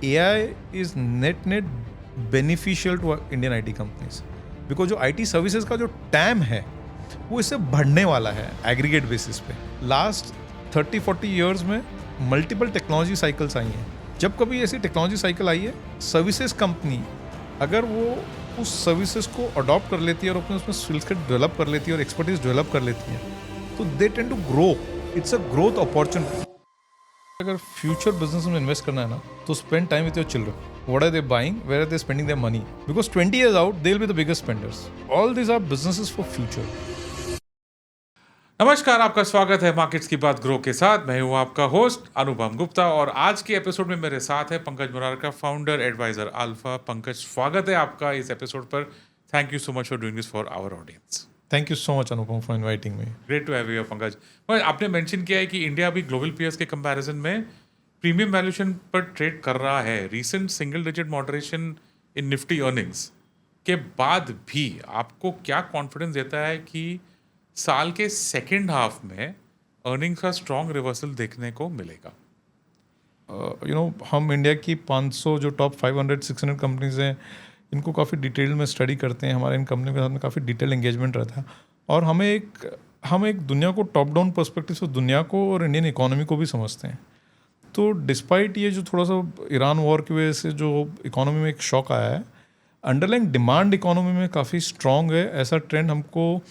AI is net beneficial to Indian IT companies, because जो IT services का जो time है वो इससे बढ़ने वाला है एग्रीगेट बेसिस पे। लास्ट 30-40 ईयर्स में मल्टीपल टेक्नोलॉजी साइकिल्स आई हैं। जब कभी ऐसी टेक्नोलॉजी साइकिल आई है, सर्विसेज कंपनी अगर वो उस सर्विसेज को अडॉप्ट कर लेती है और अपने उसमें स्किल्स को डेवलप कर लेती है और एक्सपर्टीज डेवलप कर लेती है, तो they tend to grow. It's a growth opportunity. अगर फ्यूचर बिजनेस में इन्वेस्ट करना है ना, तो spend time with your children. What are they buying? Where are they spending their money? Because 20 years out, they'll be the biggest spenders. All these are businesses for future. नमस्कार, आपका स्वागत है markets की बात ग्रो के साथ। मैं हूँ आपका होस्ट अनुपम गुप्ता और आज के एपिसोड में मेरे साथ है Pankaj Murarka, founder advisor Alpha. Pankaj, स्वागत है आपका इस एपिसोड पर। Thank you so much for doing this for our audience. Thank you so much, Anupam, for inviting me. Great to have you Pankaj. आपने मेंशन किया है कि इंडिया अभी ग्लोबल पीयर्स के कंपैरिजन में प्रीमियम वैल्यूएशन पर ट्रेड कर रहा है। Recent single digit moderation in Nifty earnings के बाद भी आपको क्या कॉन्फिडेंस देता है कि साल के सेकेंड हाफ में अर्निंग्स का स्ट्रॉन्ग रिवर्सल देखने को मिलेगा? हम इंडिया की 500 जो टॉप 500-600 कंपनीज हैं, इनको काफ़ी डिटेल में स्टडी करते हैं। हमारे इन कंपनी के साथ में काफ़ी डिटेल एंगेजमेंट रहता है और हम एक दुनिया को टॉप डाउन पर्सपेक्टिव से दुनिया को और इंडियन इकोनॉमी को भी समझते हैं। तो डिस्पाइट ये जो थोड़ा सा ईरान वॉर की वजह से जो इकोनॉमी में एक शॉक आया है, अंडरलाइंग डिमांड इकोनॉमी में काफ़ी स्ट्रॉन्ग है। ऐसा ट्रेंड हमको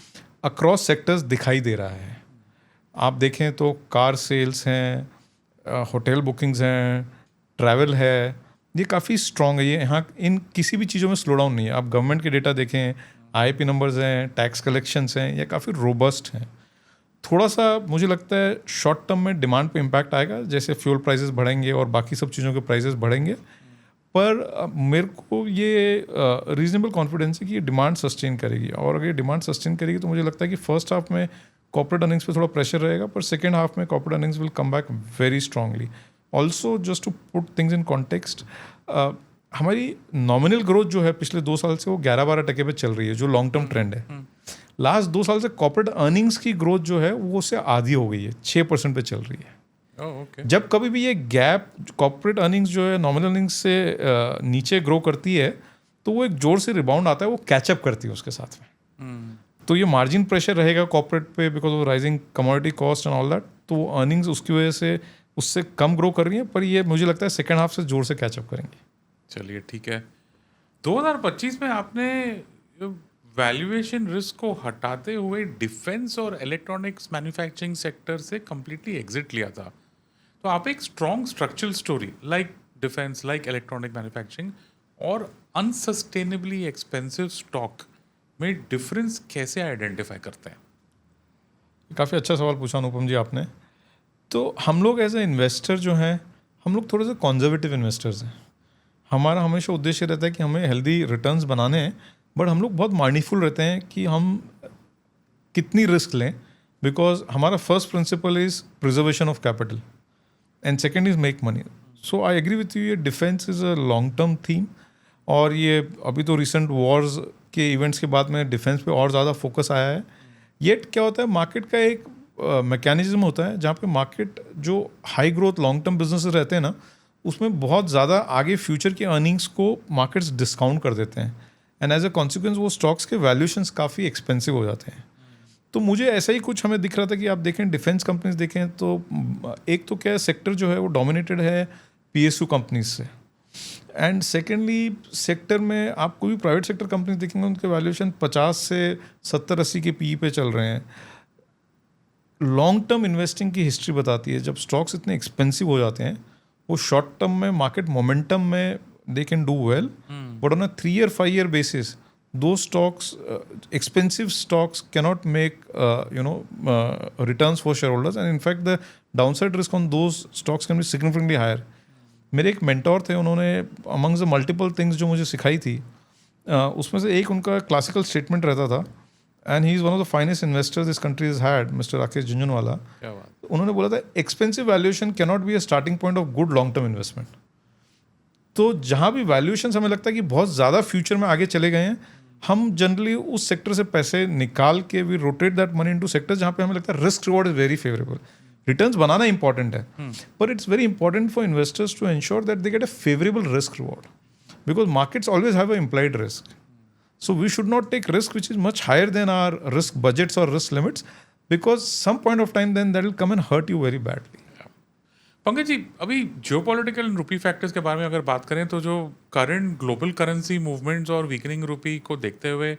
अक्रॉस सेक्टर्स दिखाई दे रहा है। आप देखें तो कार सेल्स हैं, होटल बुकिंग्स हैं, ट्रैवल है, ये काफ़ी स्ट्रॉन्ग है। ये यहाँ इन किसी भी चीज़ों में स्लो डाउन नहीं है। आप गवर्नमेंट के डेटा देखें, आईपी नंबर्स हैं, टैक्स कलेक्शंस हैं, ये काफ़ी रोबस्ट हैं। थोड़ा सा मुझे लगता है शॉर्ट टर्म में डिमांड पे इम्पैक्ट आएगा, जैसे फ्यूल प्राइसेस बढ़ेंगे और बाकी सब चीज़ों के प्राइसेस बढ़ेंगे। पर मेरे को ये रीजनेबल कॉन्फिडेंस है कि ये डिमांड सस्टेन करेगी, और अगर ये डिमांड सस्टेन करेगी तो मुझे लगता है कि फर्स्ट हाफ में कॉर्पोरेट अर्निंग्स पे थोड़ा प्रेशर रहेगा, पर सेकेंड हाफ में corporate earnings will come back very strongly. Also just to put things in context, हमारी नॉमिनल ग्रोथ जो है पिछले 2 साल से वो 11-12% पे चल रही है, जो लॉन्ग टर्म ट्रेंड है। लास्ट 2 साल से कॉर्पोरेट अर्निंग्स की ग्रोथ जो है वो उससे आधी हो गई है, 6% पे चल रही है। okay. जब कभी भी ये गैप कॉर्पोरेट अर्निंग्स जो है नॉमिनल अर्निंग्स से नीचे ग्रो करती है, तो वो एक जोर से रिबाउंड आता है, वो कैचअप करती है उसके साथ में। तो ये मार्जिन प्रेशर रहेगा कॉर्पोरेट पे because of rising commodity cost and all that. तो अर्निंग्स उसकी वजह से उससे कम ग्रो कर रही है, पर ये मुझे लगता है सेकेंड हाफ से जोर से कैचअप करेंगे। चलिए ठीक है। 2025 में आपने वैल्यूएशन रिस्क को हटाते हुए डिफेंस और इलेक्ट्रॉनिक्स मैन्युफैक्चरिंग सेक्टर से कम्प्लीटली एग्जिट लिया था। तो आप एक strong structural story like defence, like electronic manufacturing और अनसस्टेनेबली एक्सपेंसिव स्टॉक में डिफरेंस कैसे आइडेंटिफाई करते हैं? काफ़ी अच्छा सवाल पूछा अनुपम जी आपने। तो हम लोग एज ए इन्वेस्टर जो हैं, हम लोग थोड़े से कॉन्जर्वेटिव इन्वेस्टर्स हैं। हमारा हमेशा उद्देश्य रहता है कि हमें हेल्दी रिटर्न्स बनाने हैं, बट हम लोग बहुत माइंडफुल रहते हैं कि हम कितनी रिस्क लें, बिकॉज हमारा first principle is preservation of capital and second is make money. So I agree with you, ये defence is a long term theme, और ये अभी तो रिसेंट वॉर्स के इवेंट्स के बाद में डिफेंस पे और ज़्यादा फोकस आया है। येट क्या होता है, मार्केट का एक मैकेनिज्म होता है जहाँ पे मार्केट जो high growth long term businesses रहते हैं ना, उसमें बहुत ज़्यादा आगे फ्यूचर की अर्निंग्स को मार्केट्स डिस्काउंट कर देते हैं, एंड एज ए कॉन्सिक्वेंस वो स्टॉक्स के वैल्यूएशंस काफ़ी एक्सपेंसिव हो जाते हैं। तो मुझे ऐसा ही कुछ हमें दिख रहा था कि आप देखें डिफेंस कंपनीज देखें तो एक तो क्या सेक्टर जो है वो डोमिनेटेड है PSU कंपनीज से, एंड सेकेंडली सेक्टर में आप कोई भी प्राइवेट सेक्टर कंपनीज देखेंगे उनके वैल्यूएशन 50 से 70-80 के PE पे चल रहे हैं। लॉन्ग टर्म इन्वेस्टिंग की हिस्ट्री बताती है जब स्टॉक्स इतने एक्सपेंसिव हो जाते हैं, वो शॉर्ट टर्म में मार्केट मोमेंटम में they can do well, but on a 3 or 5 year basis those stocks, expensive stocks cannot make returns for shareholders, and in fact the downside risk on those stocks can be significantly higher. मेरे एक mentor थे, उन्होंने amongst the multiple things जो मुझे सिखाई थी, उसमें से एक उनका क्लासिकल स्टेटमेंट रहता था, and he is one of the finest investors this country has had, mister Rakesh Jhunjhunwala. क्या बात। उन्होंने बोला था expensive valuation can not be a starting point of good long term investment. तो जहाँ भी वैल्यूएशन हमें लगता है कि बहुत ज़्यादा फ्यूचर में आगे चले गए हैं, हम जनरली उस सेक्टर से पैसे निकाल के we rotate that money into sectors जहाँ पे हमें लगता है risk reward is very favourable. Returns बनाना इंपॉर्टेंट है, पर it's very important for investors to ensure that they get a favourable risk reward, because markets always have a implied risk. So we should not take risk which is much higher than our risk budgets or risk limits, because some point of time then that will come and hurt you very badly. Pankaj ji, अभी geopolitical and रूपी factors के बारे में अगर बात करें तो जो करंट ग्लोबल करेंसी मूवमेंट्स और वीकनिंग रूपी को देखते हुए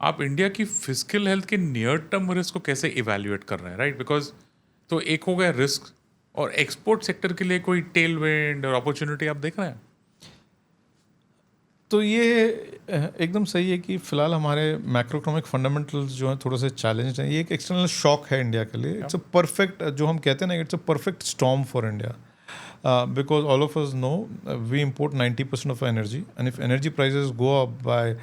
आप इंडिया की फिजिकल हेल्थ के नियर टर्म रिस्क को कैसे इवेल्युएट कर रहे हैं, राइट? बिकॉज तो एक हो गया रिस्क, और एक्सपोर्ट सेक्टर के लिए कोई टेल विंड और अपॉर्चुनिटी आप देख रहे हैं? तो ये एकदम सही है कि फिलहाल हमारे मैक्रोइकोनॉमिक फंडामेंटल्स जो हैं थोड़े से चैलेंज हैं. ये एक एक्सटर्नल शॉक है इंडिया के लिए. इट्स अ परफेक्ट, जो हम कहते हैं ना, it's a perfect storm for India, because all of us know we import 90% of energy, and if energy prices go up by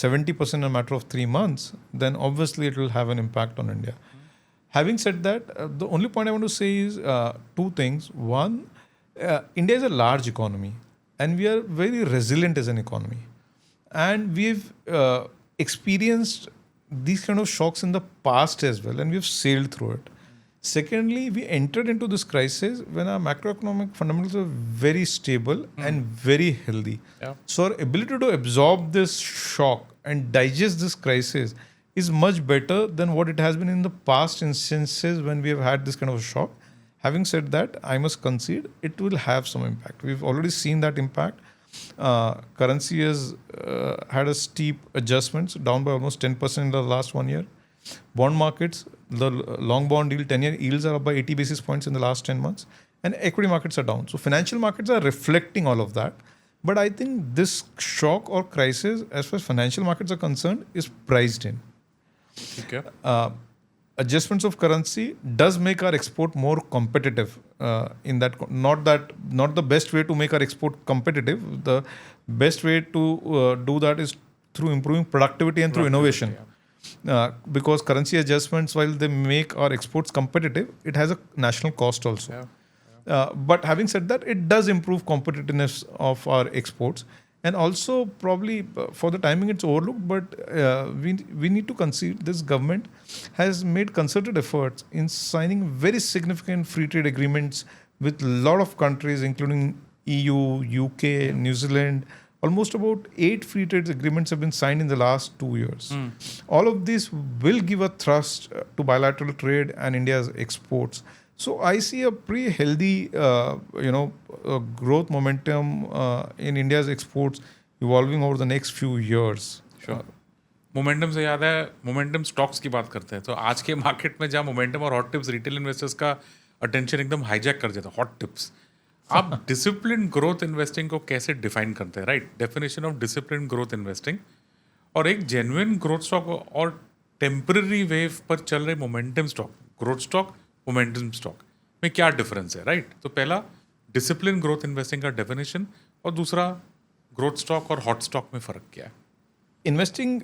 70% in a matter of 3 months, then obviously it will have an impact on India. Having said that, the only point I want to say is two things. One, India is a large economy, and we are very resilient as an economy. And we've experienced these kind of shocks in the past as well, and we've sailed through it. Secondly, we entered into this crisis when our macroeconomic fundamentals were very stable and very healthy. Yeah. So our ability to absorb this shock and digest this crisis is much better than what it has been in the past instances when we have had this kind of a shock. Having said that, I must concede it will have some impact. We've already seen that impact. Currency has had a steep adjustments, down by almost 10% in the last 1 year. Bond markets, the long bond yield, 10-year yields are up by 80 basis points in the last 10 months. And equity markets are down. So financial markets are reflecting all of that. But I think this shock or crisis, as far as financial markets are concerned, is priced in. Okay. Adjustments of currency does make our export more competitive. In that, not the best way to make our export competitive. The best way to do that is through improving productivity and through innovation. Because currency adjustments, while they make our exports competitive, it has a national cost also. But having said that, it does improve competitiveness of our exports. And also, probably for the timing, it's overlooked, but we need to concede this government has made concerted efforts in signing very significant free trade agreements with a lot of countries, including EU, UK, New Zealand. Almost about 8 free trade agreements have been signed in the last 2 years. All of this will give a thrust to bilateral trade and India's exports. So I see a pretty healthy, growth momentum in India's exports evolving over the next few years. Sure. Momentum से याद है, momentum stocks की बात करते हैं तो आज के मार्केट में जहाँ मोमेंटम और हॉट टिप्स रिटेल इन्वेस्टर्स का अटेंशन एकदम हाईजैक कर देता है. हॉट टिप्स, आप डिसिप्लिन ग्रोथ इन्वेस्टिंग को कैसे डिफाइन करते हैं, right? Definition of discipline growth investing और एक जेन्युइन ग्रोथ स्टॉक और टेम्पररी वेव पर चल रहे momentum stock, growth stock, momentum stock में क्या डिफरेंस है, राइट? तो पहला डिसिप्लिन ग्रोथ इन्वेस्टिंग का डेफिनेशन, और दूसरा ग्रोथ स्टॉक और हॉट स्टॉक में फ़र्क क्या है? इन्वेस्टिंग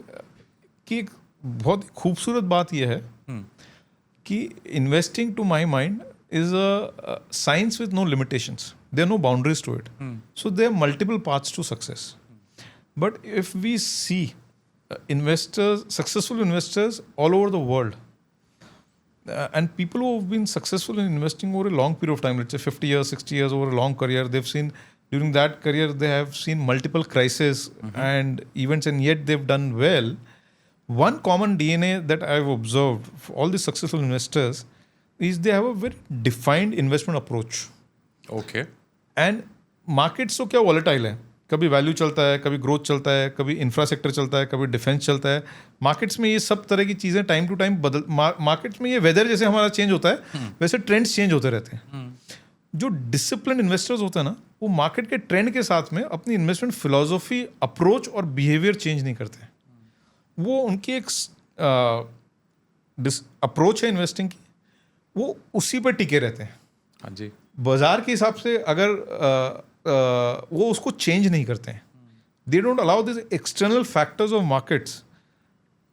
की एक बहुत खूबसूरत बात यह है कि investing to my mind is a science with no limitations. There are no boundaries to it. So there are multiple paths to success. But if we see investors, successful investors all over the world, and people who have been successful in investing over a long period of time, let's say 50 years, 60 years, over a long career, they've seen, during that career, they have seen multiple crises and events, and yet they've done well. One common DNA that I've observed for all these successful investors is they have a very defined investment approach. Okay. And markets तो क्या volatile है, कभी value चलता है, कभी growth चलता है, कभी इंफ्रा सेक्टर चलता है, कभी डिफेंस चलता है. मार्केट्स में ये सब तरह की चीज़ें टाइम टू टाइम बदल, मार्केट्स में ये वेदर जैसे हमारा चेंज होता है वैसे ट्रेंड्स चेंज होते रहते हैं. जो डिसिप्लिन इन्वेस्टर्स होते हैं ना, वो मार्केट के ट्रेंड के साथ में अपनी इन्वेस्टमेंट फिलोसफी, अप्रोच और बिहेवियर चेंज नहीं करते. वो उनकी एक अप्रोच है इन्वेस्टिंग की, वो उसी पर टिके रहते हैं. हाँ जी. बाजार के हिसाब से अगर वो उसको चेंज नहीं करते हैं. They don't allow this external factors of markets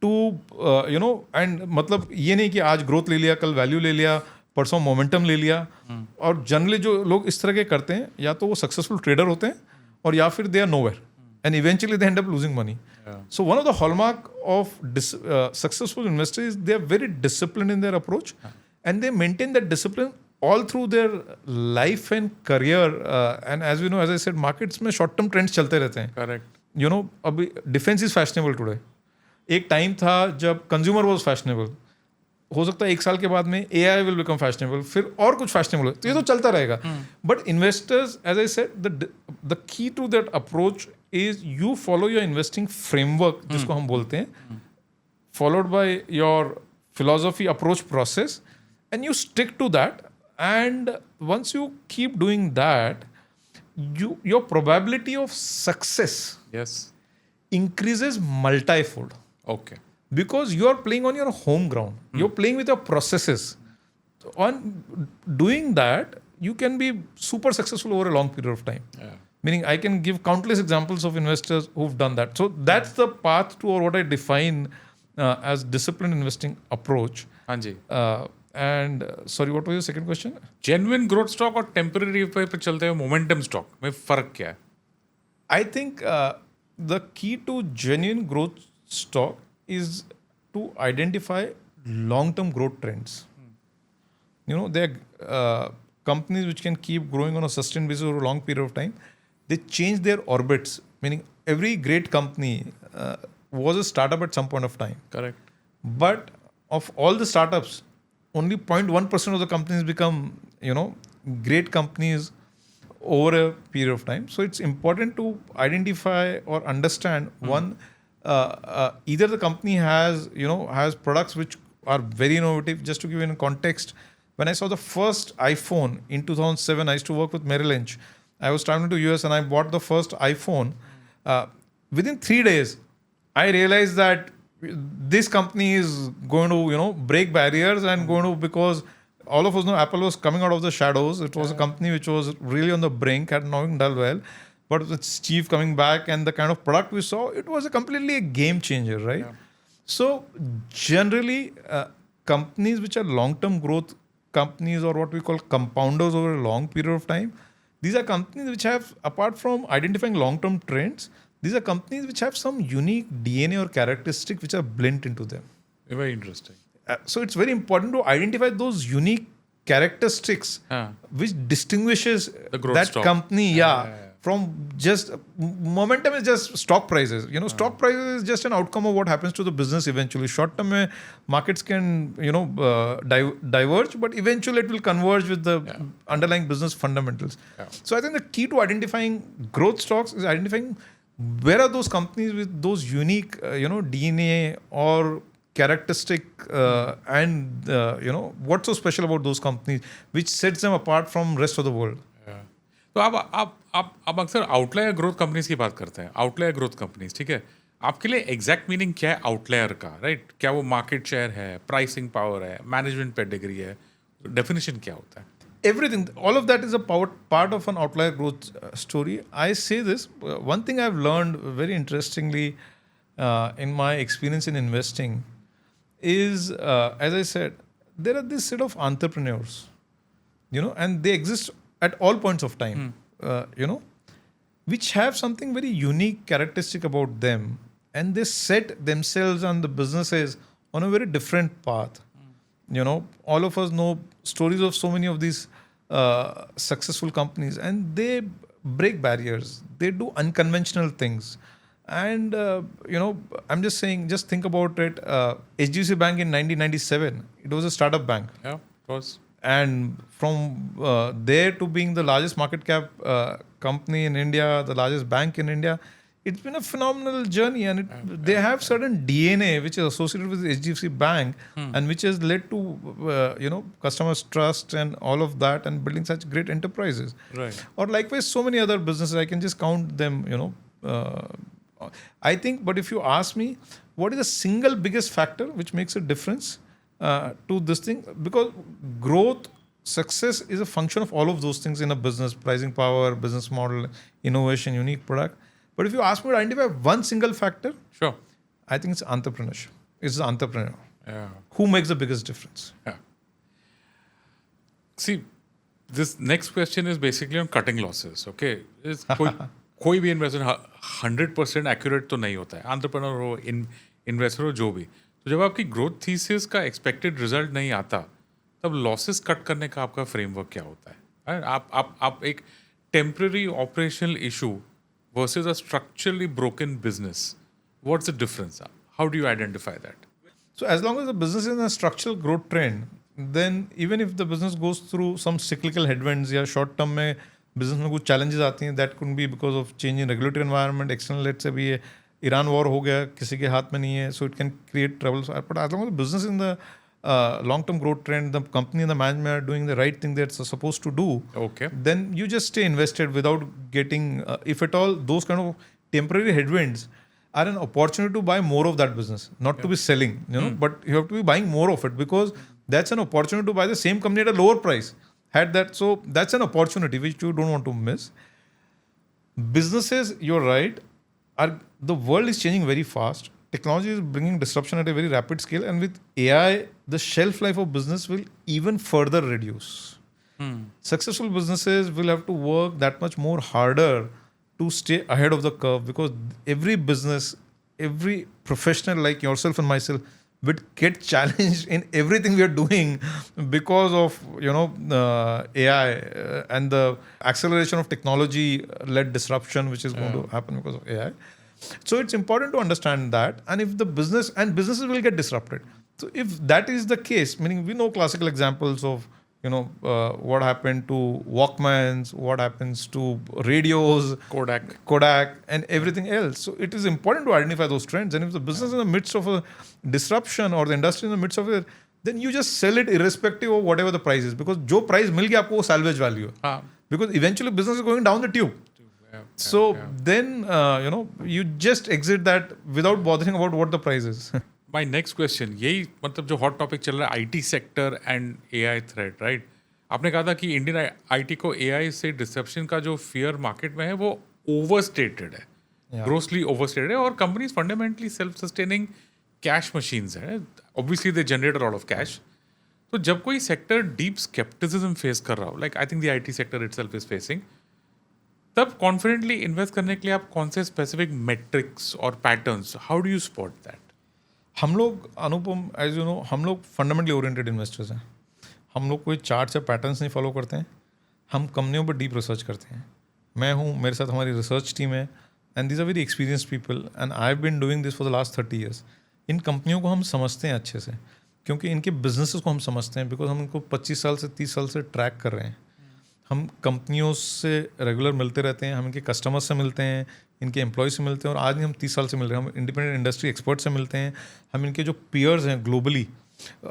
to and मतलब ये नहीं कि आज ग्रोथ ले लिया, कल वैल्यू ले लिया, परसों मोमेंटम ले लिया. और जनरली जो लोग इस तरह के करते हैं, या तो वो सक्सेसफुल ट्रेडर होते हैं और या फिर they are nowhere and eventually they end up losing money. So one of the hallmark of successful investors is they are very disciplined in their approach, and they maintain that discipline all through their life and career, and as we know, as I said, markets में short term trends चलते रहते हैं. Correct. You know, अभी defence is fashionable today. एक time था जब consumer was fashionable. हो सकता है 1 साल के बाद में AI विल बिकम फैशनेबल, फिर और कुछ फैशनेबल हो. तो ये तो चलता रहेगा. But investors, as I said, the key to that approach is you follow your investing framework, जिसको हम बोलते हैं, followed by your philosophy approach process, and you stick to that. And once you keep doing that, your probability of success yes. increases multifold, okay. because you are playing on your home ground. You're playing with your processes. On doing that, you can be super successful over a long period of time. Yeah. Meaning, I can give countless examples of investors who've done that. So that's the path to, or what I define as disciplined investing approach. हाँ जी. And sorry, what was your second question? Genuine growth stock और temporary पे चलते हुए momentum stock में फर्क क्या है? I think the key to genuine growth stock is to identify long-term growth trends. You know, there are companies which can keep growing on a sustained basis over a long period of time. They change their orbits, meaning every great company was a startup at some point of time. Correct. But of all the startups, only 0.1% of the companies become, you know, great companies over a period of time. So it's important to identify or understand one, either the company has, you know, has products which are very innovative. Just to give you a context, when I saw the first iPhone in 2007, I used to work with Merrill Lynch. I was traveling to US and I bought the first iPhone. Within 3 days, I realized that this company is going to, you know, break barriers and going to, because all of us know Apple was coming out of the shadows. It was a company which was really on the brink, had not done well, but with Steve coming back and the kind of product we saw, it was a completely a game changer, right? Yeah. So generally, companies which are long-term growth companies, or what we call compounders over a long period of time, these are companies which have, apart from identifying long-term trends, these are companies which have some unique DNA or characteristic which are blent into them. Very interesting. So it's very important to identify those unique characteristics which distinguishes The growth that stock. company, from just momentum is just stock prices. You know, stock prices is just an outcome of what happens to the business eventually. Short term, markets can, you know, diverge, but eventually it will converge with the underlying business fundamentals. Yeah. So I think the key to identifying growth stocks is identifying where are those companies with those unique, you know, DNA or characteristic, and you know, what's so special about those companies which sets them apart from rest of the world. तो आप अक्सर outlier growth companies की बात करते हैं. Outlier growth companies, ठीक है, आपके लिए एग्जैक्ट मीनिंग क्या है आउटलायर का, राइट? क्या वो मार्केट शेयर है, प्राइसिंग पावर है, मैनेजमेंट पेडिग्री है? डेफिनेशन क्या होता है? Everything, all of that is a part of an outlier growth story. I say this, one thing I've learned very interestingly in my experience in investing is, as I said, there are this set of entrepreneurs, you know, and they exist at all points of time, you know, which have something very unique characteristic about them, and they set themselves and the businesses on a very different path. You know, all of us know stories of so many of these successful companies, and they break barriers. They do unconventional things. And, you know, I'm just saying, just think about it. HDFC Bank in 1997, it was a startup bank. Yeah, of course. And from there to being the largest market cap company in India, the largest bank in India, it's been a phenomenal journey, and they have certain DNA which is associated with HDFC Bank, and which has led to you know, customers' trust and all of that, and building such great enterprises. Right. Or likewise, so many other businesses, I can just count them. You know, I think. But if you ask me, what is the single biggest factor which makes a difference to this thing? Because growth, success is a function of all of those things in a business: pricing power, business model, innovation, unique product. But if you ask me to identify one single factor, Sure. I think it's entrepreneurship. It's the entrepreneur Yeah. who makes the biggest difference. Yeah. See, this next question is basically on cutting losses. Okay, कोई भी investor 100% accurate तो नहीं होता है, entrepreneur हो, investor हो, जो भी. तो जब आपकी ग्रोथ थीसिस का एक्सपेक्टेड रिजल्ट नहीं आता, तब लॉसेस कट करने का आपका फ्रेमवर्क क्या होता है? आप एक temporary operational issue versus a structurally broken business, what's the difference? How do you identify that? So as long as the business is in a structural growth trend, then even if the business goes through some cyclical headwinds या short term में business में कुछ challenges आती हैं, that could be because of change in regulatory environment, external, let's say भी ये Iran war हो गया, किसी के हाथ में नहीं है, so it can create troubles. But as long as the business in the long term growth trend, the company and the management are doing the right thing that's supposed to do, Okay. then you just stay invested without getting, if at all, those kind of temporary headwinds are an opportunity to buy more of that business, not to be selling, but you have to be buying more of it because that's an opportunity to buy the same company at a lower price. So that's an opportunity which you don't want to miss. Businesses, you're right, the world is changing very fast. Technology is bringing disruption at a very rapid scale, and with AI, the shelf life of business will even further reduce. Successful businesses will have to work that much more harder to stay ahead of the curve because every business, every professional like yourself and myself would get challenged in everything we are doing because of AI and the acceleration of technology led disruption which is going to happen because of AI. So it's important to understand that, and if the businesses will get disrupted. So if that is the case, meaning we know classical examples of what happened to Walkmans, what happens to radios, Kodak, and everything else. So it is important to identify those trends. And if the business is in the midst of a disruption or the industry in the midst of it, then you just sell it irrespective of whatever the price is. Because जो price मिल गया आपको वो salvage value है. Because eventually business is going down the tube. So then you just exit that without bothering about what the price is. My next question यही, मतलब जो hot topic चल रहा है IT sector and AI threat, right? आपने कहा था कि इंडियन आईटी को एआई से डिसरप्शन का जो फियर मार्केट में है वो ओवरस्टेटेड है, ग्रोसली ओवरस्टेटेड है, और companies fundamentally self sustaining cash machines हैं, obviously they generate a lot of cash. तो जब कोई सेक्टर डीप स्केप्टिसिज्म फेस कर रहा हो, like I think the IT sector itself is facing, तब कॉन्फिडेंटली इन्वेस्ट करने के लिए आप कौन से स्पेसिफिक मेट्रिक्स और patterns, how do you spot that? हम लोग, अनुपम, एज यू नो, हम लोग फंडामेंटली ओरिएंटेड इन्वेस्टर्स हैं. हम लोग कोई चार्ट या पैटर्न्स नहीं फॉलो करते हैं. हम कंपनियों पर डीप रिसर्च करते हैं. मैं हूँ, मेरे साथ हमारी रिसर्च टीम है, and these are very experience people, and I have been doing this for the last 30 years. इन कंपनियों को हम समझते हैं अच्छे से, क्योंकि इनके बिजनेसेस को हम समझते हैं, बिकॉज हम इनको 25 साल से 30 साल से ट्रैक कर रहे हैं. हम कंपनियों से रेगुलर मिलते रहते हैं, हम इनके कस्टमर्स से मिलते हैं, इनके एम्प्लॉय से मिलते हैं, और आज नहीं हम 30 साल से मिल रहे हैं. हम इंडिपेंडेंट इंडस्ट्री एक्सपर्ट से मिलते हैं, हम इनके जो पीयर्स हैं ग्लोबली,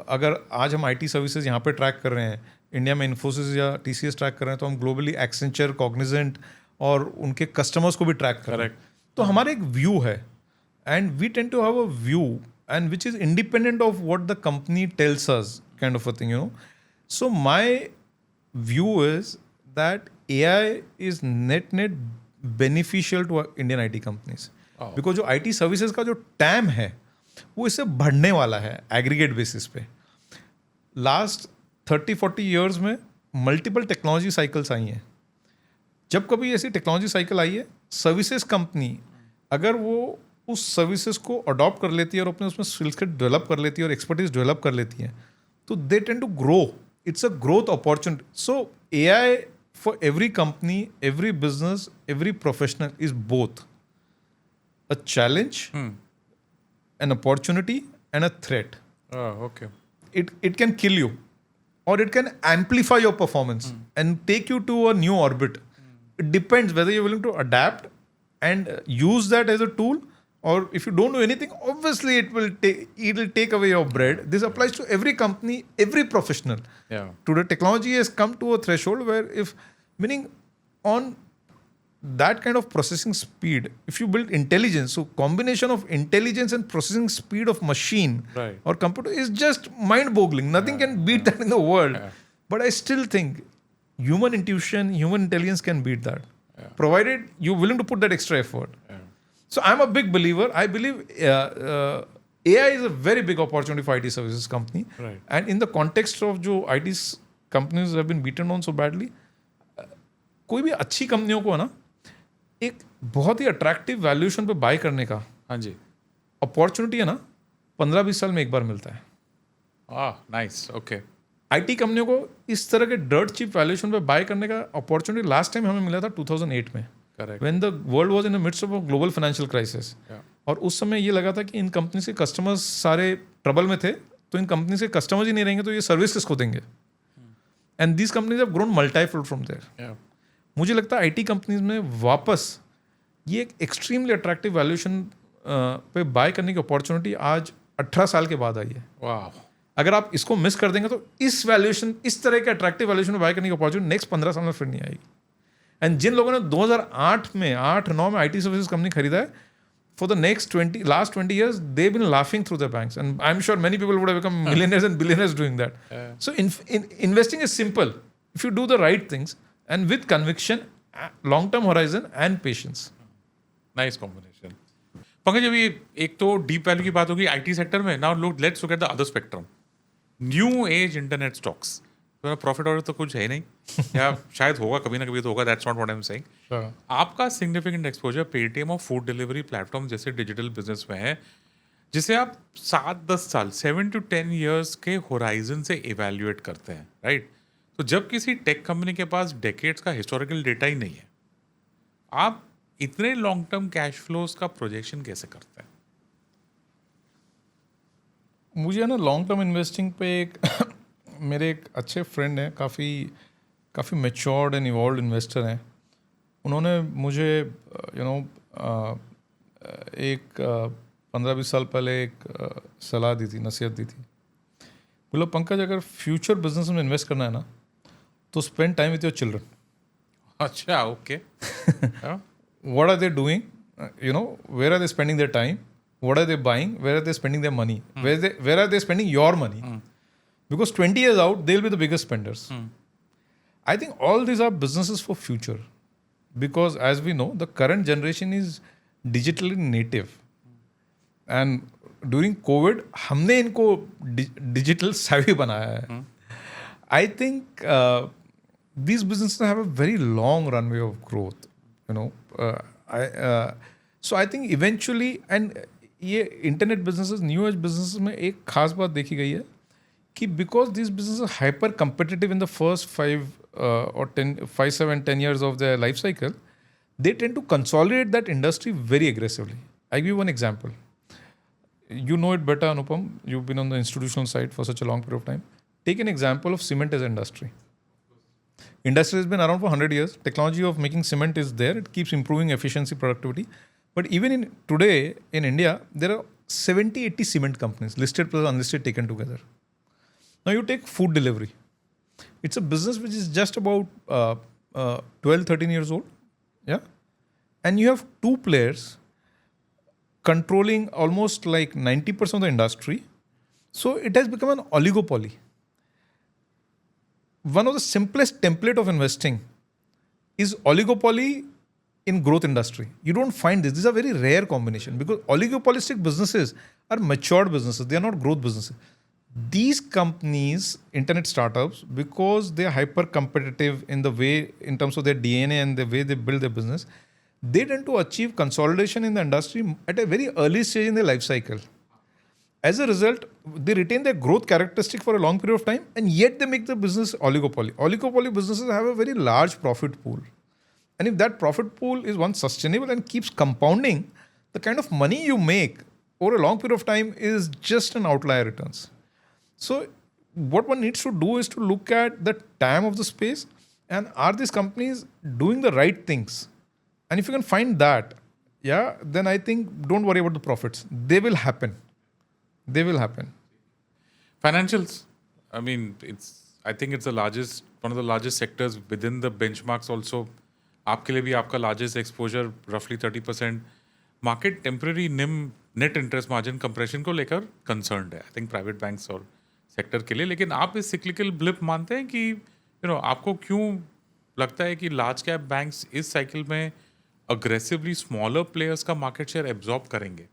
अगर आज हम आईटी सर्विसेज यहाँ पे ट्रैक कर रहे हैं, इंडिया में इन्फोसिस या टीसीएस ट्रैक कर रहे हैं, तो हम ग्लोबली एक्सेंचर, कॉग्निजेंट और उनके कस्टमर्स को भी ट्रैक कर रहे हैं. तो हमारा एक व्यू है, and we tend to have a view and which is independent of what the company tells us, kind of a thing, so my view is that AI is net beneficial to Indian IT companies. Because जो IT services का जो TAM है वो इससे बढ़ने वाला है aggregate basis पे. लास्ट 30-40 years में मल्टीपल टेक्नोलॉजी साइकिल्स आई हैं. जब कभी ऐसी टेक्नोलॉजी साइकिल आई है, सर्विसेज कंपनी अगर वो उस सर्विसेज को अडॉप्ट कर लेती है और अपने उसमें स्किल्स के डेवलप कर लेती है और एक्सपर्टीज डेवलप कर लेती है, तो they tend to grow. It's a growth opportunity. So AI for every company, every business, every professional is both a challenge, an opportunity, and a threat. Okay. It can kill you, or it can amplify your performance and take you to a new orbit. It depends whether you're willing to adapt and use that as a tool, or if you don't do anything, obviously it will take away your bread. This applies to every company, every professional. Yeah. Today, technology has come to a threshold where meaning on that kind of processing speed, if you build intelligence, so combination of intelligence and processing speed of machine or computer is just mind-boggling. Nothing can beat that in the world. But I still think human intuition, human intelligence can beat that, provided you're willing to put that extra effort. So I'm a big believer. I believe AI is a very big opportunity for IT services company. And in the context of जो IT companies have been beaten on so badly, कोई भी अच्छी कंपनियों को है ना, एक बहुत ही अट्रैक्टिव वैल्यूएशन पे बाय करने का, हाँ जी, अपॉर्चुनिटी है ना, 15-20 साल में एक बार मिलता है. नाइस. ओके. आईटी कंपनियों को इस तरह के डर्ट चीप वैल्यूएशन पे बाय करने का अपॉर्चुनिटी लास्ट टाइम हमें मिला था 2008 में, correct. When the world was in the mids of a global financial crisis. Yeah. और उस समय ये लगा था कि इन कंपनीज के कस्टमर्स सारे ट्रबल में थे, तो इन कंपनीज के कस्टमर्स ही नहीं रहेंगे तो ये सर्विस किसको देंगे? And these companies have grown multifold from there. Yeah. मुझे लगता है आईटी कंपनीज में वापस ये एक एक्सट्रीमली अट्रैक्टिव वैल्यूएशन पे बाय करने की अपॉर्चुनिटी आज 18 साल के बाद आई है। Wow. अगर आप इसको मिस कर देंगे तो इस वैल्यूएशन, इस तरह के अट्रैक्टिव वैल्यूएशन में बाय करने की अपॉर्चुनिटी नेक्स्ट 15 साल में फिर नहीं आएगी। एंड जिन लोगों ने 2008 में 8-9 में आईटी सर्विसेज कंपनी खरीदा है, for the last 20 years, they've been laughing through their banks. And I'm sure many people would have become millionaires and billionaires doing that. Yeah. So investing is simple. If you do the right things and with conviction, long-term horizon and patience. Nice combination. Pankaj, अभी एक तो deep value की बात होगी IT sector में। Now look, let's look at the other spectrum, new age internet stocks. तो profit order तो कुछ है ही नहीं, या शायद होगा, कभी ना कभी तो होगा, that's not what I am saying. आपका सिग्निफिकेंट एक्सपोजर पेटीएम और फूड डिलीवरी प्लेटफॉर्म जैसे डिजिटल बिजनेस में है, जिसे आप 7-10 साल 7 to 10 ईयर्स के होराइजन से इवेल्युएट करते हैं, राइट? तो जब किसी टेक कंपनी के पास डेकेड्स का हिस्टोरिकल डेटा ही नहीं है, आप इतने लॉन्ग टर्म कैश फ्लोज का प्रोजेक्शन कैसे करते हैं? मुझे ना लॉन्ग टर्म इन्वेस्टिंग पे एक मेरे एक अच्छे फ्रेंड हैं, काफ़ी मैच्योर्ड एंड इवॉल्व इन्वेस्टर हैं। उन्होंने मुझे एक 15-20 साल पहले एक सलाह दी थी, नसीहत दी थी। बोलो पंकज, अगर फ्यूचर बिजनेस में इन्वेस्ट करना है ना, तो spend time with your children. अच्छा, okay. What are they doing? Where are they spending their time? What are they buying? Where are they spending their money? Where are they spending your money? Because 20 years out, they'll be the biggest spenders. I think all these are businesses for future. Because as we know, the current generation is digitally native. And during COVID, हमने इनको digital savvy बनाया है. I think these businesses have a very long runway of growth. So I think eventually, and ये internet businesses, new age businesses में एक खास बात देखी गई है कि because this business hyper competitive in the first 5-7-10 years of their life cycle, they tend to consolidate that industry very aggressively. I give you one example. You know it better, Anupam. You've been on the institutional side for such a long period of time. Take an example of cement as an industry. Industry has been around for 100 years. Technology of making cement is there. It keeps improving efficiency, productivity. But even today in India, there are 70-80 cement companies, listed plus unlisted, taken together. Now you take food delivery. It's a business which is just about 12-13 years old. Yeah. And you have two players controlling almost like 90% of the industry. So it has become an oligopoly. One of the simplest template of investing is oligopoly in growth industry. You don't find this. These are very rare combination because oligopolistic businesses are matured businesses. They are not growth businesses. These companies, internet startups, because they are hyper competitive in the way, in terms of their DNA and the way they build their business, they tend to achieve consolidation in the industry at a very early stage in their life cycle. As a result, they retain their growth characteristic for a long period of time, and yet they make the business oligopoly. Oligopoly businesses have a very large profit pool. And if that profit pool is one sustainable and keeps compounding, the kind of money you make over a long period of time is just an outlier returns. So what one needs to do is to look at the TAM of the space and are these companies doing the right things? And if you can find that, then I think don't worry about the profits. They will happen. They will happen. Financials, I mean, I think it's one of the largest sectors within the benchmarks also. आपके लिए भी आपका largest exposure roughly 30%. Market temporary NIM, net interest margin compression को लेकर concerned है. I think private banks और sector के लिए. लेकिन आप इस cyclical blip मानते हैं कि आपको क्यों लगता है कि large cap banks इस cycle में aggressively smaller players का market share absorb करेंगे?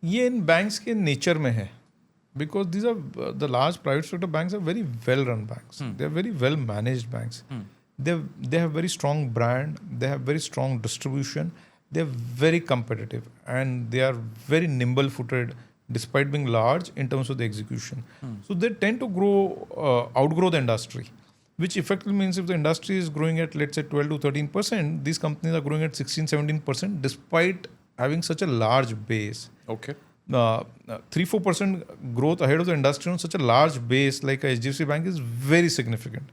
ये इन बैंक्स के नेचर में है because these are the large private sector banks are very well run banks, they are very well managed banks, they have very strong brand, they have very strong distribution, they are very competitive and they are very nimble footed, despite being large in terms of the execution. So they tend to outgrow the industry, which effectively means if the industry is growing at, let's say, 12 to 13%, these companies are growing at 16, 17% despite having such a large base. Okay. 3-4% growth ahead of the industry on such a large base like a HDFC Bank is very significant.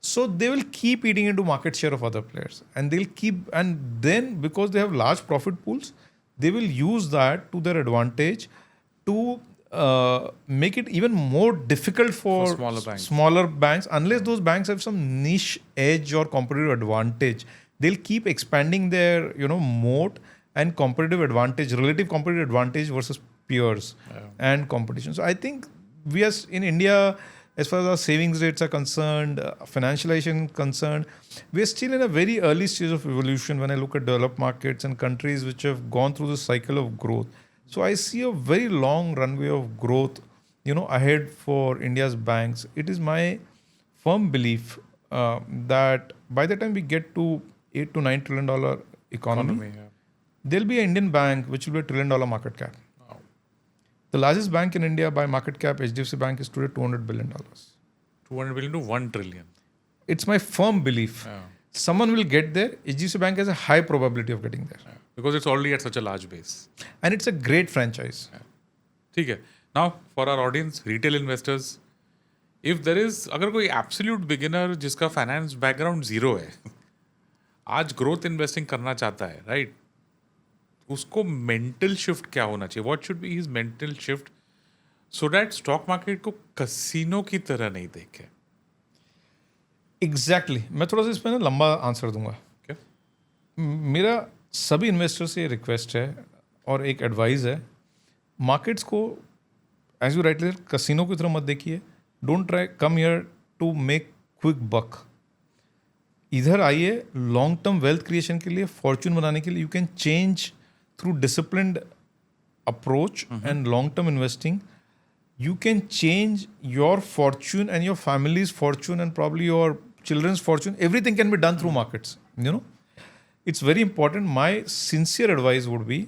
So they will keep eating into market share of other players, and and then because they have large profit pools, they will use that to their advantage to make it even more difficult for smaller banks. unless those banks have some niche edge or competitive advantage. They'll keep expanding their moat and competitive advantage, relative competitive advantage versus peers and competition. So I think we are in India, as far as our savings rates are concerned, financialization concerned, we are still in a very early stage of evolution when I look at developed markets and countries which have gone through this cycle of growth. So I see a very long runway of growth, ahead for India's banks. It is my firm belief that by the time we get to $8 to $9 trillion economy, there'll be an Indian bank which will be $1 trillion market cap. The largest bank in India by market cap, HDFC Bank, is today $200 billion. 200 billion to 1 trillion. It's my firm belief. Someone will get there. HDFC Bank has a high probability of getting there. Because it's already at such a large base. And it's a great franchise. ठीक है. Now, for our audience, retail investors, if there is, अगर कोई absolute beginner जिसका finance background zero है, आज growth investing करना चाहता है, right? उसको mental shift क्या होना चाहिए? What should be his mental shift so that stock market को casino की तरह नहीं देखे? Exactly. मैं थोड़ा सा इसमें लंबा आंसर दूंगा. Okay. मेरा सभी इन्वेस्टर से रिक्वेस्ट है और एक एडवाइस है, मार्केट्स को एज यू राइटली कसिनो की तरह मत देखिए. Don't try come here to make quick buck. इधर आइए लॉन्ग टर्म वेल्थ क्रिएशन के लिए, फॉर्चून बनाने के लिए. You can change through disciplined approach and long term investing. You can change your fortune and your family's fortune and probably your children's fortune. Everything can be done through markets. It's very important. My sincere advice would be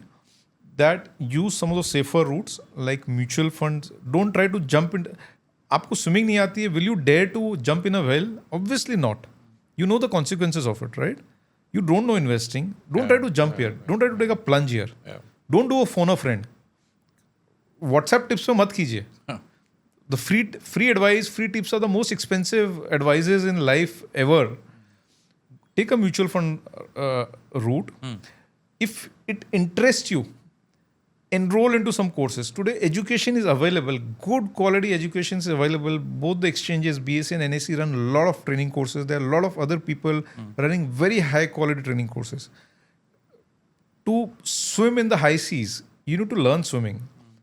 that use some of the safer routes like mutual funds. Don't try to jump in. आपको swimming नहीं आती है. Will you dare to jump in a well? Obviously not. You know the consequences of it, right? You don't know investing. Don't try to jump here. Don't try to take a plunge here. Don't do a phone a friend. WhatsApp tips पे मत कीजिए. The free advice, free tips are the most expensive advices in life ever. Take a mutual fund route. If it interests you, enroll into some courses. Today, education is available. Good quality education is available. Both the exchanges, BSE and NSE, run a lot of training courses. There are a lot of other people running very high quality training courses. To swim in the high seas, you need to learn swimming.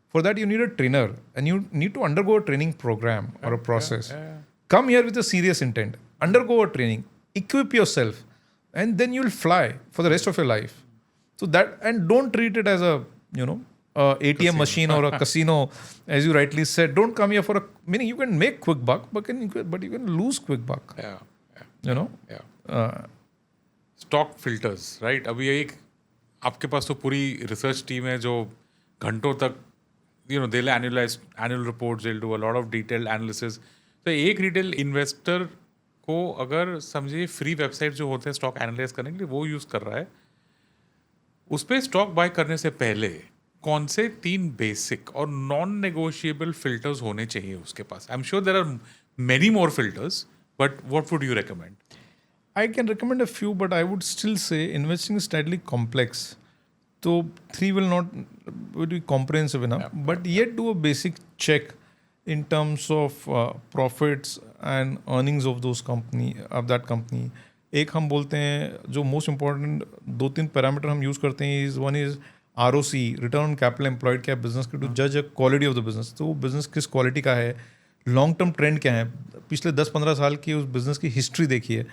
For that, you need a trainer and you need to undergo a training program or a process. Come here with a serious intent. Undergo a training. Equip yourself. And then you'll fly for the rest of your life. So that, and don't treat it as a, ATM machine or a casino, as you rightly said. Don't come here for meaning you can make quick buck, but you can lose quick buck. Stock filters, right? अभी एक आपके पास तो पूरी research team है जो घंटों तक they'll analyze annual reports, they'll do a lot of detailed analysis. तो एक retail investor को अगर समझिए free websites जो होते हैं stock analyze करने के लिए वो use कर रहा है, उस पर stock buy करने से पहले कौन से 3 basic और non-negotiable filters होने चाहिए उसके पास? I'm sure there are many more filters, but what would you recommend? I can recommend a few, but I would still say investing is slightly complex. So 3 would be comprehensive enough, but yet do a basic check in terms of profits and earnings of that company. एक हम बोलते हैं जो most important 2-3 parameter हम use करते हैं one is ROC, return on capital employed, क्या business के to judge a quality of the business. तो वो बिजनेस किस क्वालिटी का है, लॉन्ग टर्म ट्रेंड क्या है, पिछले 10-15 साल की उस बिजनेस की हिस्ट्री देखिए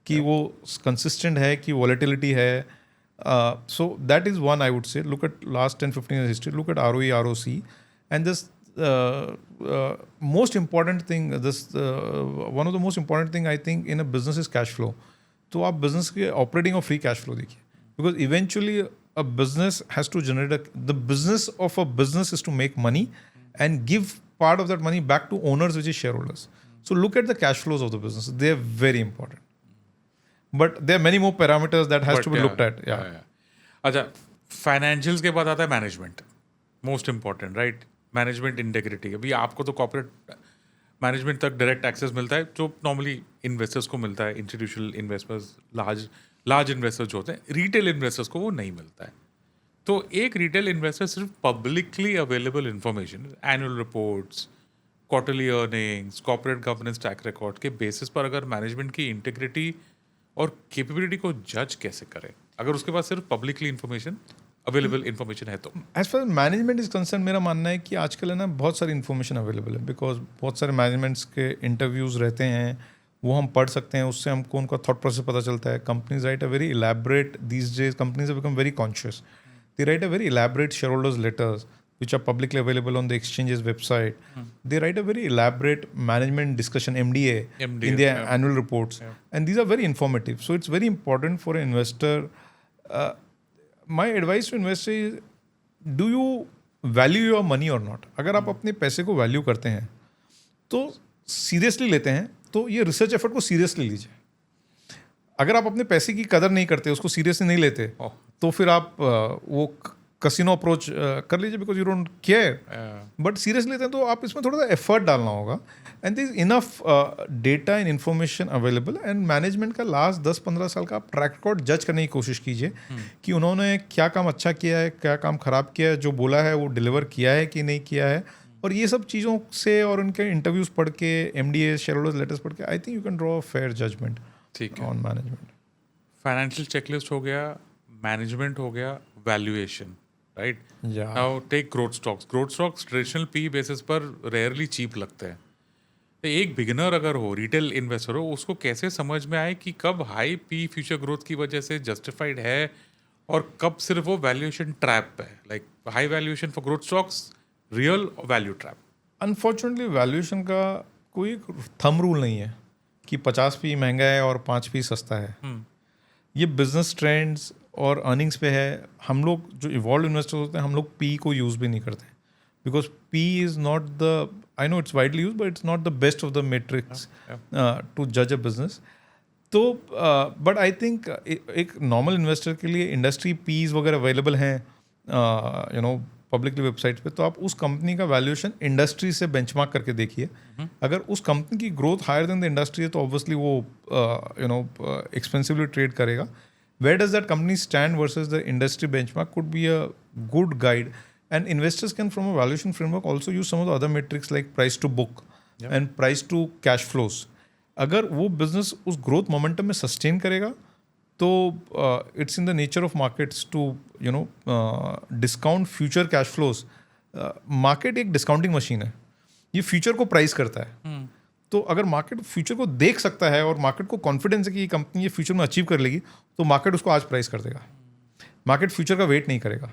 कि वो कंसिस्टेंट है कि वॉलेटिलिटी है. So that is one I would say. Look at last 10-15 years history. Look at ROE, ROC, and this most important thing. One of the most important thing I think in a business is cash flow. तो आप business के operating और free cash flow देखिए, because eventually a business has to generate the business of a business is to make money and give part of that money back to owners, which is shareholders. So look at the cash flows of the business. They are very important. But there are many more parameters that has to be looked at. Yeah. अच्छा, financials के बाद आता है management, most important, right? Management integrity. अभी आपको तो corporate management तक direct access मिलता है जो नॉर्मली इन्वेस्टर्स को मिलता है, इंस्टीट्यूशनल इन्वेस्टर्स, लार्ज इन्वेस्टर्स जो होते हैं. रिटेल इन्वेस्टर्स को वो नहीं मिलता है. तो एक रिटेल इन्वेस्टर सिर्फ publicly available information, annual reports, quarterly earnings, corporate governance track record के बेसिस पर अगर मैनेजमेंट की इंटीग्रिटी और कैपेबिलिटी को जज कैसे करें अगर उसके पास सिर्फ पब्लिकली इंफॉर्मेशन अवेलेबल इंफॉर्मेशन है तो? As far management is concern, मेरा मानना है कि आजकल है ना बहुत सारी इन्फॉर्मेशन अवेलेबल है, बिकॉज बहुत सारे मैनेजमेंट्स के इंटरव्यूज रहते हैं, वो हम पढ़ सकते हैं, उससे हमको उनका थॉट प्रोसेस पता चलता है. Companies right a very elaborate these days, companies have become very conscious. They write a very elaborate shareholders letters which are publicly available on the exchange's website. They write a very elaborate management discussion, MDA in their annual reports. And these are very informative. So it's very important for an investor. My advice to investor is, do you value your money or not? अगर आप अपने पैसे को value करते हैं तो seriously लेते हैं तो ये रिसर्च एफर्ट को सीरियसली लीजिए. अगर आप अपने पैसे की कदर नहीं करते, उसको सीरियसली नहीं लेते, तो फिर आप वो कसिनो अप्रोच कर लीजिए, because you don't care. But seriously लेते हैं तो आप इसमें थोड़ा सा एफर्ट डालना होगा. And there is enough data and information available. And management का लास्ट 10-15 साल का आप ट्रैक रिकॉर्ड जज करने की कोशिश कीजिए कि उन्होंने क्या काम अच्छा किया है, क्या काम खराब किया है, जो बोला है वो डिलीवर किया है कि नहीं किया है. और ये सब चीज़ों से और उनके इंटरव्यूज पढ़ के, MDA शेयरहोल्डर्स लेटर्स पढ़ के, I think you can draw a fair judgement on management. Financial checklist हो गया, मैनेजमेंट हो गया, valuation, right? Yeah. Now take growth stocks. Growth stocks traditional P basis पर रेयरली चीप लगते हैं. तो एक बिगिनर अगर हो, रिटेल इन्वेस्टर हो, उसको कैसे समझ में आए कि कब हाई पी फ्यूचर ग्रोथ की वजह से जस्टिफाइड है और कब सिर्फ वो वैल्यूएशन ट्रैप है? Like high valuation for growth stocks, real value trap. Unfortunately valuation का कोई थंब रूल नहीं है कि 50p महंगा है और 5p सस्ता है. ये बिजनेस ट्रेंड्स और अर्निंग्स पे है. हम लोग जो इवॉल्व इन्वेस्टर्स होते हैं, हम लोग पी को यूज़ भी नहीं करते, because P is not the, I know it's widely use, but it's not the best of the metrics to जज अ बिजनेस. तो बट आई थिंक एक नॉर्मल इन्वेस्टर के लिए इंडस्ट्री पीज वगैरह अवेलेबल हैं यू नो पब्लिकली वेबसाइट पे. तो आप उस कंपनी का वैल्यूएशन इंडस्ट्री से बेंचमार्क करके देखिए. अगर उस कंपनी की growth higher than the industry है तो ऑब्वियसली वो यू नो एक्सपेंसिवली ट्रेड करेगा. Where does that company stand versus the industry benchmark could be a good guide. And investors can, from a valuation framework, also use some of the other metrics like price to book and price to cash flows. अगर वो business उस growth momentum में sustain करेगा तो it's in the nature of markets to you know discount future cash flows. Market एक discounting machine है, ये future को price करता है. तो अगर मार्केट फ्यूचर को देख सकता है और मार्केट को कॉन्फिडेंस है कि ये कंपनी ये फ्यूचर में अचीव कर लेगी, तो मार्केट उसको आज प्राइस कर देगा. मार्केट फ्यूचर का वेट नहीं करेगा.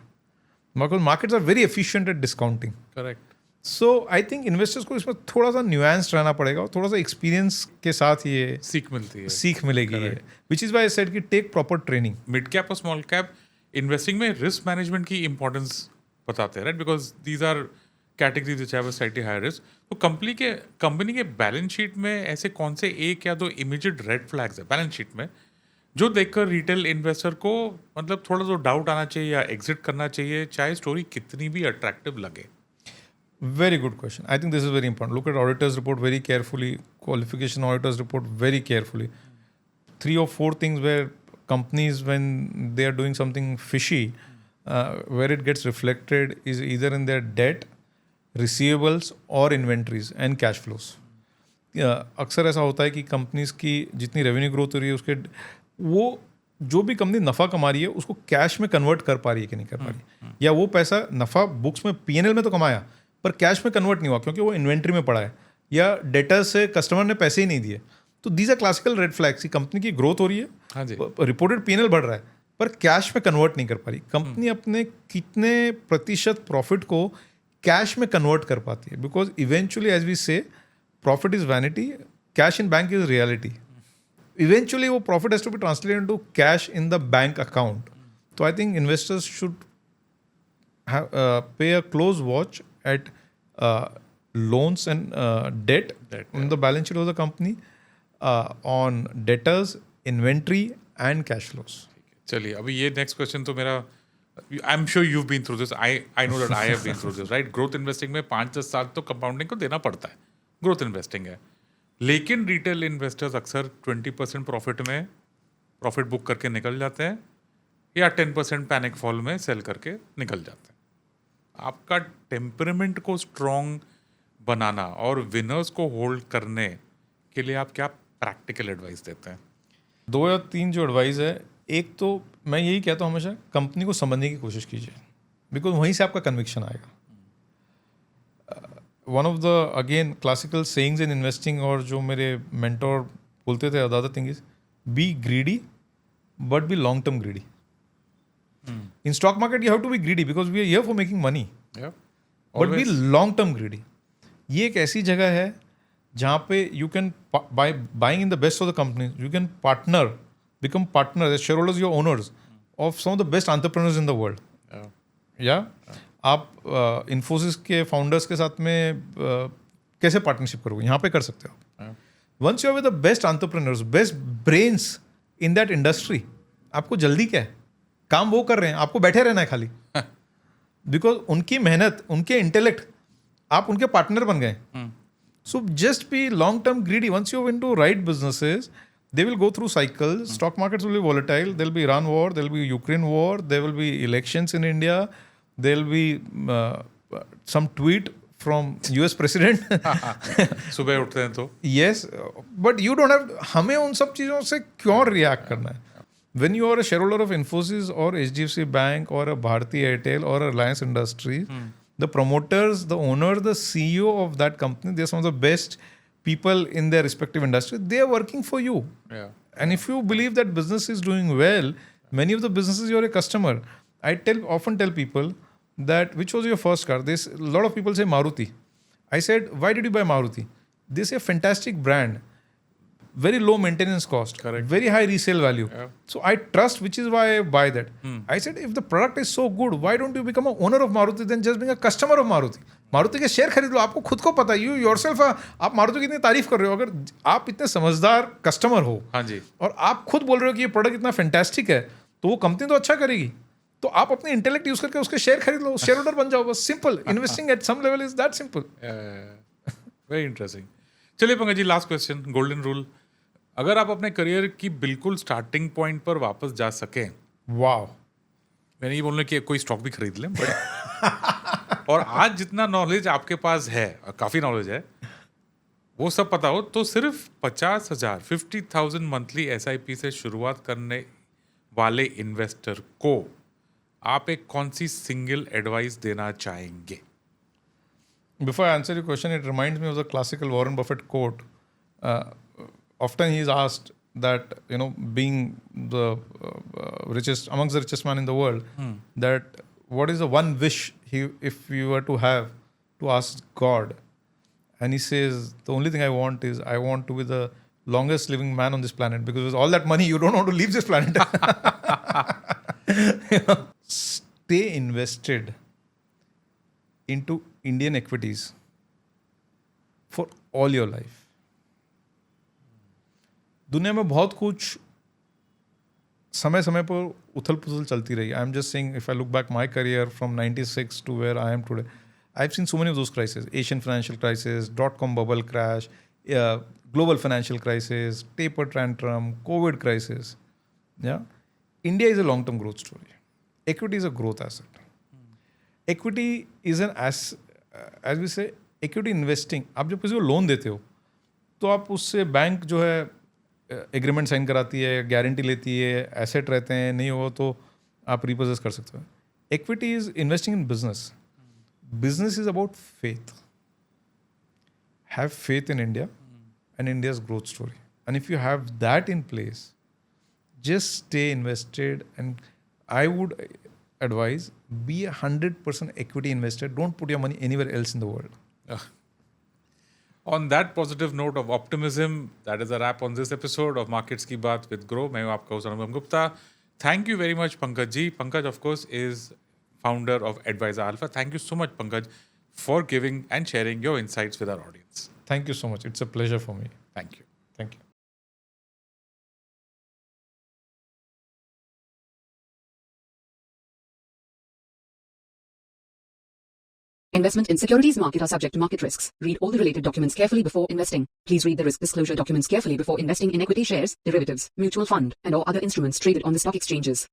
Markets are very efficient at discounting. Correct. So I think investors को इसमें थोड़ा सा न्यूएंस रहना पड़ेगा और थोड़ा सा एक्सपीरियंस के साथ ये सीख मिलती है, सीख मिलेगी. ये which is why I said कि take proper training. Mid cap और स्मॉल कैप इन्वेस्टिंग में रिस्क मैनेजमेंट की इंपॉर्टेंस बताते हैं, right? Because these are categories which have a slightly higher risk. तो कंपनी के बैलेंस शीट में ऐसे कौन से एक या दो इमीडिएट रेड फ्लैग्स है बैलेंस शीट में जो देखकर रिटेल इन्वेस्टर को मतलब थोड़ा सा डाउट आना चाहिए या एग्जिट करना चाहिए, चाहे स्टोरी कितनी भी अट्रैक्टिव लगे? Very good question. I think this is very important. Look at auditor's report very carefully, qualification auditor's report very carefully. 3 or 4 things where companies, when they are doing something fishy, where it gets reflected is either in their debt, receivables और inventories and cash flows. अक्सर ऐसा होता है कि companies की जितनी revenue growth हो रही है उसके वो जो भी कंपनी नफ़ा कमा रही है उसको कैश में कन्वर्ट कर पा रही है कि नहीं कर पा रही, या वो पैसा नफ़ा बुक्स में P&L में तो कमाया पर कैश में कन्वर्ट नहीं हुआ क्योंकि वो इन्वेंट्री में पड़ा है या डेटर से कस्टमर ने पैसे ही नहीं दिए. तो these are classical red flags की कंपनी की ग्रोथ हो रही है, रिपोर्टेड P&L बढ़ रहा है पर कैश में कन्वर्ट नहीं कर पा रही. कंपनी अपने कितने प्रतिशत प्रॉफिट को कैश में कन्वर्ट कर पाती है, because eventually as we say profit is vanity, cash in bank is reality. Eventually वो profit has to be translated into cash in the bank account. So I think investors should pay a close watch at loans and debt on the balance sheet of the company, on debtors, inventory and cash flows. चलिए अभी ये next question तो मेरा I am sure you been through this I know that I have been through this right. Growth investing में 5-10 साल तो compounding को देना पड़ता है. ग्रोथ इन्वेस्टिंग है, लेकिन रिटेल इन्वेस्टर्स अक्सर 20% प्रॉफिट बुक करके निकल जाते हैं या 10% पैनिक फॉल में सेल करके निकल जाते हैं. आपका टेम्परामेंट को स्ट्रॉन्ग बनाना और विनर्स को होल्ड करने के लिए आप क्या प्रैक्टिकल एडवाइस देते हैं? 2 या 3 जो एडवाइस है, एक तो मैं यही कहता हूँ हमेशा कंपनी को समझने की कोशिश कीजिए, बिकॉज वहीं से आपका कन्विक्शन आएगा. One of the again classical sayings in investing, और जो मेरे मेंटोर बोलते थे, other thing is be greedy but be long term greedy. In stock market, you have to be greedy because we are here for making money. Yeah. But be long term greedy. ये एक ऐसी जगह है जहाँ पे you can by buying in the best of the companies, you can become partner as shareholders, your owners of some of the best entrepreneurs in the world. Yeah. आप Infosys के founders के साथ में कैसे partnership करोगे? यहाँ पे कर सकते हो. Once you are with the best entrepreneurs, best brains in that industry, आपको जल्दी क्या है? काम वो कर रहे हैं, आपको बैठे रहना है खाली. बिकॉज उनकी मेहनत, उनके इंटेलेक्ट, आप उनके पार्टनर बन गए. So just be long term greedy. Once you into right businesses, they will go through cycles. Stock markets will be volatile, there will be Iran war, there will be Ukraine war, there will be elections in India, there will be some tweet from US president. सुबह उठते हैं तो yes, but you don't have, हमें उन सब चीज़ों से क्यों रिएक्ट करना है? When you are a shareholder of Infosys or HDFC Bank or a Bharti Airtel or a Reliance Industries, the promoters, the owner, the CEO of that company, they're some of the best people in their respective industry. They are working for you. Yeah. And if you believe that business is doing well, many of the businesses you're a customer. I often tell people that, which was your first car? A lot of people say Maruti. I said, why did you buy Maruti? They say fantastic brand. Very low maintenance cost, correct, very high resale value. Yeah. So I trust, which is why I buy that. I said, if the product is so good, why don't you become an owner of Maruti than just being a customer of Maruti? Maruti के share खरीद लो, आपको खुद को पता है, you yourself, आप मारुति की इतनी तारीफ कर रहे हो. अगर आप इतने समझदार कस्टमर हो, हाँ जी, और आप खुद बोल रहे हो कि ये प्रोडक्ट इतना फैंटास्टिक है, तो वो कंपनी तो अच्छा करेगी. तो आप अपने इंटेलेक्ट यूज करके उसके शेयर खरीद लो, शेयर होल्डर बन जाओ, बस. Simple. Investing at some level is that simple. Very interesting. चलिए Pankaj ji, last question, golden rule. अगर आप अपने करियर की बिल्कुल स्टार्टिंग पॉइंट पर वापस जा सकें, वाओ, मैंने ये बोलना कि कोई स्टॉक भी खरीद लें, बट और आज जितना नॉलेज आपके पास है, काफ़ी नॉलेज है, वो सब पता हो, तो सिर्फ 50,000 50,000 मंथली SIP से शुरुआत करने वाले इन्वेस्टर को आप एक कौन सी सिंगल एडवाइस देना चाहेंगे? Before I answer your question, it reminds me of the classical Warren Buffett quote. Often he is asked that, being the richest, amongst the richest man in the world, that what is the one wish if you were to have to ask God? And he says, the only thing I want is I want to be the longest living man on this planet, because with all that money, you don't want to leave this planet. Stay invested into Indian equities for all your life. दुनिया में बहुत कुछ समय समय पर उथल पुथल चलती रही. I am just saying, if I look back my career from 96 to where I am today, I have seen so many of those crisis. Asian financial crisis, .com bubble crash, global financial crisis, taper tantrum, covid crisis. या India is a long term growth story. Equity is a growth asset. Equity is an as we say, equity investing. आप जब किसी को loan देते हो, तो आप उससे बैंक जो है एग्रीमेंट साइन कराती है, गारंटी लेती है, एसेट रहते हैं, नहीं हो तो आप रिपोजेस कर सकते हो. Equity is investing in business. Business is about faith. Have faith in India and India's growth story. And if you have that in place, just stay invested, and I would advise, be 100% equity invested. Don't put your money anywhere else in the world. On that positive note of optimism, that is a wrap on this episode of Markets की बात with Grow. मैं हूँ आपका host Anupam Gupta. Thank you very much, Pankaj ji. Pankaj, of course, is founder of Advisor Alpha. Thank you so much, Pankaj, for giving and sharing your insights with our audience. Thank you so much. It's a pleasure for me. Thank you. Thank you. Investment in securities market are subject to market risks. Read all the related documents carefully before investing. Please read the risk disclosure documents carefully before investing in equity shares, derivatives, mutual fund, and or other instruments traded on the stock exchanges.